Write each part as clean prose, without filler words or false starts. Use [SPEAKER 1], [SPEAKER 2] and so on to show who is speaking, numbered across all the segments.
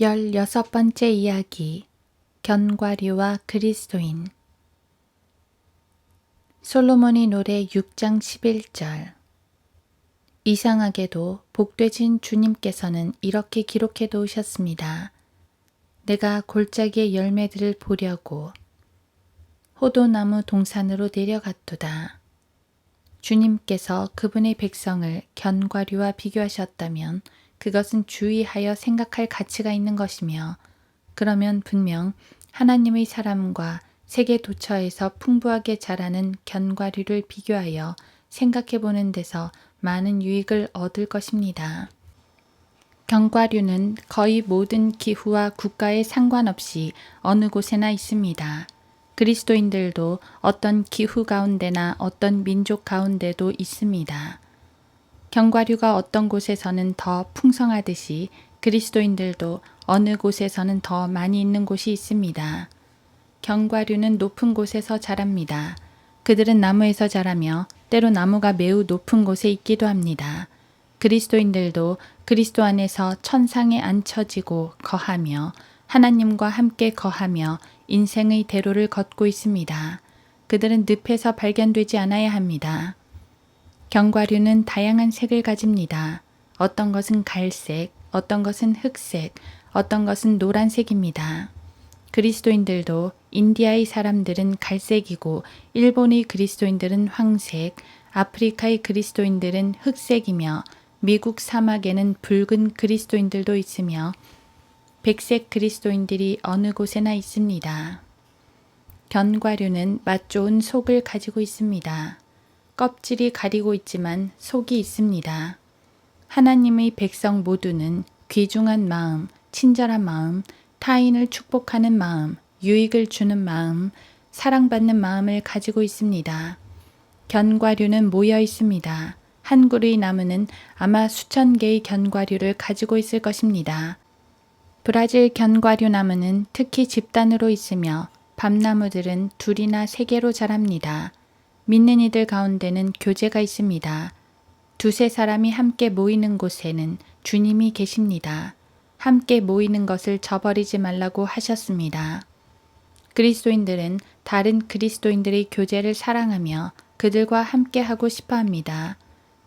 [SPEAKER 1] 16번째 이야기 견과류와 그리스도인. 솔로몬이 노래 6장 11절. 이상하게도 복되신 주님께서는 이렇게 기록해 놓으셨습니다. 내가 골짜기의 열매들을 보려고 호도나무 동산으로 내려갔도다. 주님께서 그분의 백성을 견과류와 비교하셨다면 그것은 주의하여 생각할 가치가 있는 것이며, 그러면 분명 하나님의 사람과 세계 도처에서 풍부하게 자라는 견과류를 비교하여 생각해 보는 데서 많은 유익을 얻을 것입니다. 견과류는 거의 모든 기후와 국가에 상관없이 어느 곳에나 있습니다. 그리스도인들도 어떤 기후 가운데나 어떤 민족 가운데도 있습니다. 견과류가 어떤 곳에서는 더 풍성하듯이 그리스도인들도 어느 곳에서는 더 많이 있는 곳이 있습니다. 견과류는 높은 곳에서 자랍니다. 그들은 나무에서 자라며 때로 나무가 매우 높은 곳에 있기도 합니다. 그리스도인들도 그리스도 안에서 천상에 앉혀지고 거하며 하나님과 함께 거하며 인생의 대로를 걷고 있습니다. 그들은 늪에서 발견되지 않아야 합니다. 견과류는 다양한 색을 가집니다. 어떤 것은 갈색, 어떤 것은 흑색, 어떤 것은 노란색입니다. 그리스도인들도 인디아의 사람들은 갈색이고 일본의 그리스도인들은 황색, 아프리카의 그리스도인들은 흑색이며 미국 사막에는 붉은 그리스도인들도 있으며 백색 그리스도인들이 어느 곳에나 있습니다. 견과류는 맛 좋은 속을 가지고 있습니다. 껍질이 가리고 있지만 속이 있습니다. 하나님의 백성 모두는 귀중한 마음, 친절한 마음, 타인을 축복하는 마음, 유익을 주는 마음, 사랑받는 마음을 가지고 있습니다. 견과류는 모여 있습니다. 한 그루의 나무는 아마 수천 개의 견과류를 가지고 있을 것입니다. 브라질 견과류 나무는 특히 집단으로 있으며 밤나무들은 둘이나 세 개로 자랍니다. 믿는 이들 가운데는 교제가 있습니다. 두세 사람이 함께 모이는 곳에는 주님이 계십니다. 함께 모이는 것을 저버리지 말라고 하셨습니다. 그리스도인들은 다른 그리스도인들의 교제를 사랑하며 그들과 함께하고 싶어 합니다.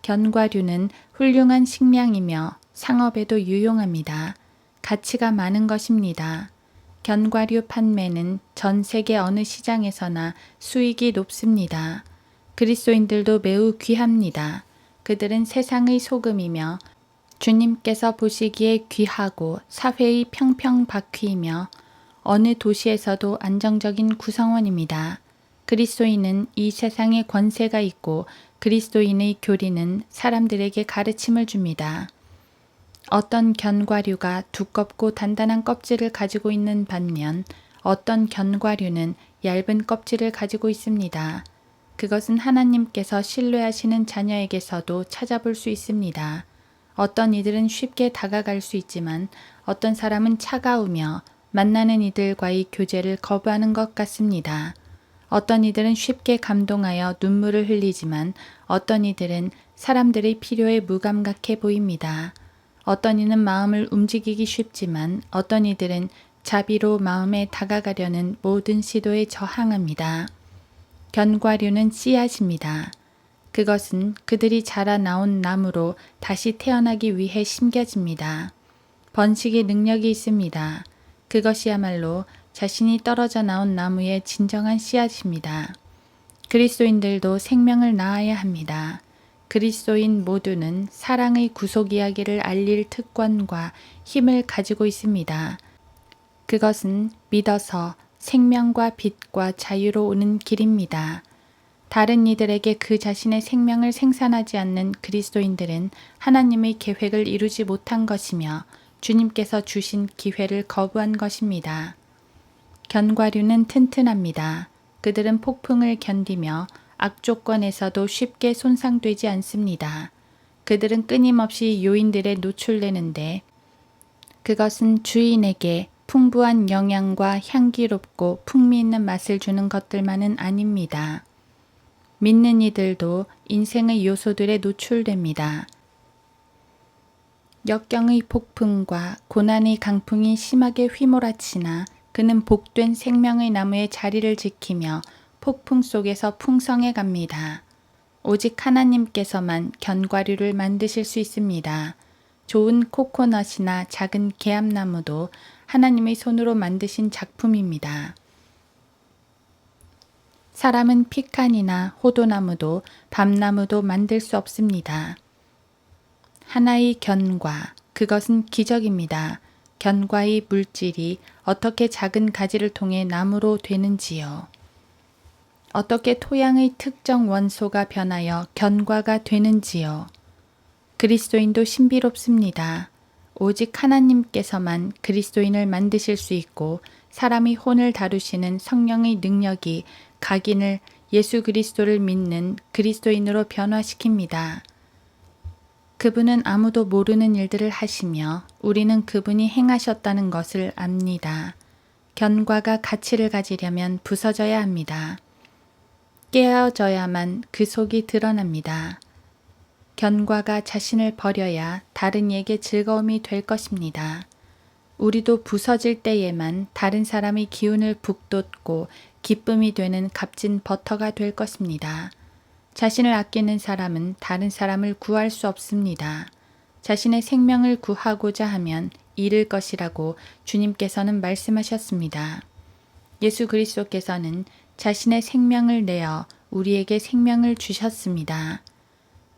[SPEAKER 1] 견과류는 훌륭한 식량이며 상업에도 유용합니다. 가치가 많은 것입니다. 견과류 판매는 전 세계 어느 시장에서나 수익이 높습니다. 그리스도인들도 매우 귀합니다. 그들은 세상의 소금이며 주님께서 보시기에 귀하고 사회의 평평바퀴이며 어느 도시에서도 안정적인 구성원입니다. 그리스도인은 이 세상에 권세가 있고 그리스도인의 교리는 사람들에게 가르침을 줍니다. 어떤 견과류가 두껍고 단단한 껍질을 가지고 있는 반면 어떤 견과류는 얇은 껍질을 가지고 있습니다. 그것은 하나님께서 신뢰하시는 자녀에게서도 찾아볼 수 있습니다. 어떤 이들은 쉽게 다가갈 수 있지만 어떤 사람은 차가우며 만나는 이들과의 교제를 거부하는 것 같습니다. 어떤 이들은 쉽게 감동하여 눈물을 흘리지만 어떤 이들은 사람들의 필요에 무감각해 보입니다. 어떤 이는 마음을 움직이기 쉽지만 어떤 이들은 자비로 마음에 다가가려는 모든 시도에 저항합니다. 견과류는 씨앗입니다. 그것은 그들이 자라 나온 나무로 다시 태어나기 위해 심겨집니다. 번식의 능력이 있습니다. 그것이야말로 자신이 떨어져 나온 나무의 진정한 씨앗입니다. 그리스도인들도 생명을 낳아야 합니다. 그리스도인 모두는 사랑의 구속 이야기를 알릴 특권과 힘을 가지고 있습니다. 그것은 믿어서 생명과 빛과 자유로 오는 길입니다. 다른 이들에게 그 자신의 생명을 생산하지 않는 그리스도인들은 하나님의 계획을 이루지 못한 것이며 주님께서 주신 기회를 거부한 것입니다. 견과류는 튼튼합니다. 그들은 폭풍을 견디며 악조건에서도 쉽게 손상되지 않습니다. 그들은 끊임없이 요인들에 노출되는데 그것은 주인에게 풍부한 영양과 향기롭고 풍미있는 맛을 주는 것들만은 아닙니다. 믿는 이들도 인생의 요소들에 노출됩니다. 역경의 폭풍과 고난의 강풍이 심하게 휘몰아치나 그는 복된 생명의 나무의 자리를 지키며 폭풍 속에서 풍성해 갑니다. 오직 하나님께서만 견과류를 만드실 수 있습니다. 좋은 코코넛이나 작은 계암나무도 하나님의 손으로 만드신 작품입니다. 사람은 피칸이나 호도나무도 밤나무도 만들 수 없습니다. 하나의 견과, 그것은 기적입니다. 견과의 물질이 어떻게 작은 가지를 통해 나무로 되는지요. 어떻게 토양의 특정 원소가 변하여 견과가 되는지요. 그리스도인도 신비롭습니다. 오직 하나님께서만 그리스도인을 만드실 수 있고 사람의 혼을 다루시는 성령의 능력이 각인을 예수 그리스도를 믿는 그리스도인으로 변화시킵니다. 그분은 아무도 모르는 일들을 하시며 우리는 그분이 행하셨다는 것을 압니다. 견과가 가치를 가지려면 부서져야 합니다. 깨어져야만 그 속이 드러납니다. 견과가 자신을 버려야 다른 이에게 즐거움이 될 것입니다. 우리도 부서질 때에만 다른 사람의 기운을 북돋고 기쁨이 되는 값진 버터가 될 것입니다. 자신을 아끼는 사람은 다른 사람을 구할 수 없습니다. 자신의 생명을 구하고자 하면 잃을 것이라고 주님께서는 말씀하셨습니다. 예수 그리스도께서는 자신의 생명을 내어 우리에게 생명을 주셨습니다.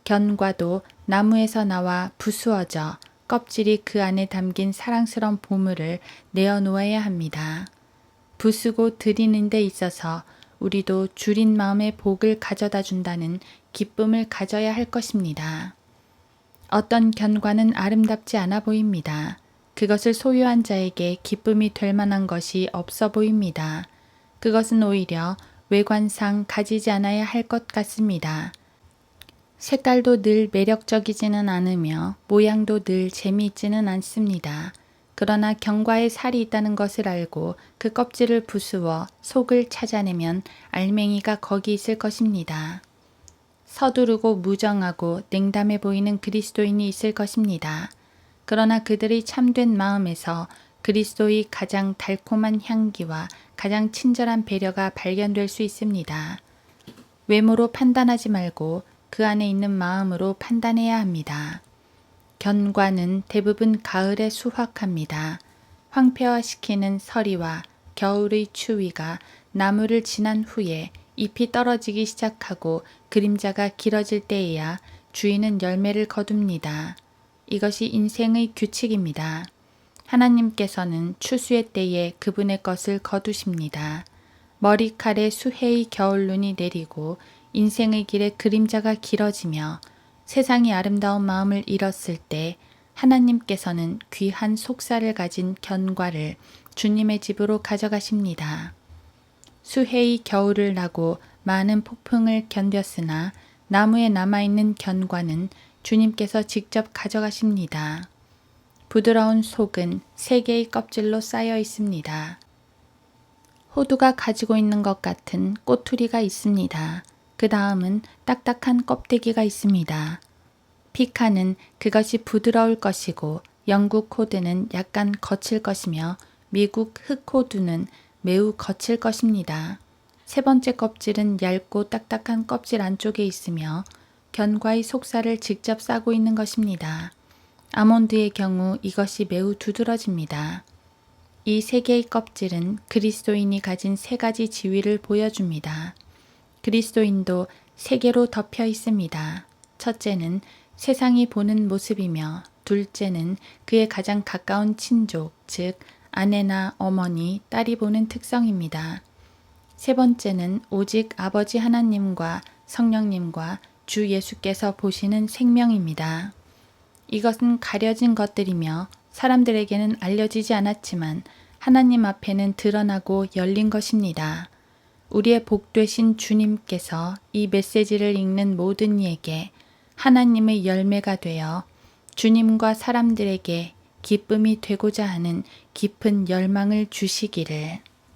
[SPEAKER 1] 견과도 나무에서 나와 부수어져 껍질이 그 안에 담긴 사랑스러운 보물을 내어놓아야 합니다. 부수고 드리는 데 있어서 우리도 줄인 마음의 복을 가져다 준다는 기쁨을 가져야 할 것입니다. 어떤 견과는 아름답지 않아 보입니다. 그것을 소유한 자에게 기쁨이 될 만한 것이 없어 보입니다. 그것은 오히려 외관상 가지지 않아야 할 것 같습니다. 색깔도 늘 매력적이지는 않으며 모양도 늘 재미있지는 않습니다. 그러나 견과에 살이 있다는 것을 알고 그 껍질을 부수어 속을 찾아내면 알맹이가 거기 있을 것입니다. 서두르고 무정하고 냉담해 보이는 그리스도인이 있을 것입니다. 그러나 그들의 참된 마음에서 그리스도의 가장 달콤한 향기와 가장 친절한 배려가 발견될 수 있습니다. 외모로 판단하지 말고 그 안에 있는 마음으로 판단해야 합니다. 견과는 대부분 가을에 수확합니다. 황폐화시키는 서리와 겨울의 추위가 나무를 지난 후에 잎이 떨어지기 시작하고 그림자가 길어질 때에야 주인은 열매를 거둡니다. 이것이 인생의 규칙입니다. 하나님께서는 추수의 때에 그분의 것을 거두십니다. 머리칼에 수해의 겨울눈이 내리고 인생의 길에 그림자가 길어지며 세상이 아름다운 마음을 잃었을 때 하나님께서는 귀한 속살을 가진 견과를 주님의 집으로 가져가십니다. 수해의 겨울을 나고 많은 폭풍을 견뎠으나 나무에 남아있는 견과는 주님께서 직접 가져가십니다. 부드러운 속은 3개의 껍질로 쌓여 있습니다. 호두가 가지고 있는 것 같은 꼬투리가 있습니다. 그 다음은 딱딱한 껍데기가 있습니다. 피카는 그것이 부드러울 것이고 영국 호두는 약간 거칠 것이며 미국 흑호두는 매우 거칠 것입니다. 3번째 껍질은 얇고 딱딱한 껍질 안쪽에 있으며 견과의 속살을 직접 싸고 있는 것입니다. 아몬드의 경우 이것이 매우 두드러집니다. 이 3개의 껍질은 그리스도인이 가진 3가지 지위를 보여줍니다. 그리스도인도 3개로 덮여 있습니다. 첫째는 세상이 보는 모습이며 둘째는 그의 가장 가까운 친족, 즉 아내나 어머니, 딸이 보는 특성입니다. 3번째는 오직 아버지 하나님과 성령님과 주 예수께서 보시는 생명입니다. 이것은 가려진 것들이며 사람들에게는 알려지지 않았지만 하나님 앞에는 드러나고 열린 것입니다. 우리의 복되신 주님께서 이 메시지를 읽는 모든 이에게 하나님의 열매가 되어 주님과 사람들에게 기쁨이 되고자 하는 깊은 열망을 주시기를.